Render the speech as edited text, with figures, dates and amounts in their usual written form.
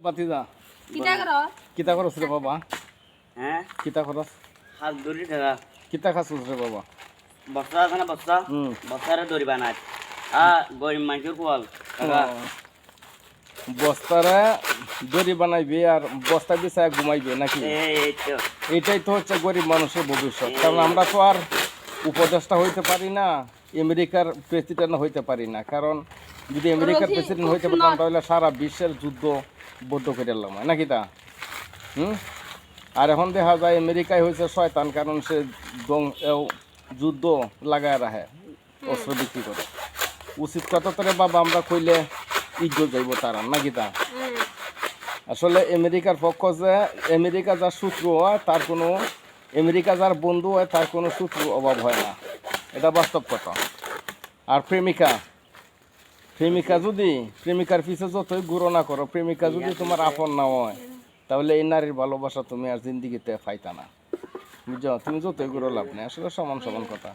বাতিজা কিটা করো? কিতা করছ রে বাবা? হ্যাঁ কিতা করছ? হাত দড়ি ঠেলা কিতা খাচ্ছিস রে বাবা? বস্তা আছে না বস্তা বস্তারে দড়ি বানায় গরিব মানুষের কোয়াল বস্তারা দড়ি বানাইবে আর বস্তা বিছায় ঘুমাইবে নাকি? এই তো এটাই তো হচ্ছে গরিব মানুষের ভবিষ্যৎ। কারণ আমরা তো আর উপদেষ্টা হইতে পারি না, আমেরিকার প্রেসিডেন্ট হইতে পারি না। কারণ যদি আমেরিকার প্রেসিডেন্ট হইতে পারতাম তাহলে সারা বিশ্বের যুদ্ধ বদ্ধ করে এলাম নাকি তা? আর এখন দেখা যায় আমেরিকায় হয়েছে শয়তান, কারণ সে যুদ্ধ লাগায় রাখে অস্ত্র বিক্রি করে। উচিত কথা তোরে বাবা আমরা কইলে ইজ্জত যাইব তারা নাকি তা? আসলে আমেরিকার পক্ষ যে আমেরিকা যার শত্রু হয় তার কোনো আমেরিকা যার বন্ধু হয় তার কোনো শত্রুর অভাব হয় না, এটা বাস্তব কথা। আর প্রেমিকা যদি প্রেমিকার পিছে যতই ঘুরো না করো, প্রেমিকা যদি তোমার আপন না হয় তাহলে এই নারীর ভালোবাসা তুমি আর জিন্দিগিতে পাইতা না, বুঝছো? তুমি যতই ঘুরো লাভ নেই, আসলে সমান সমান কথা।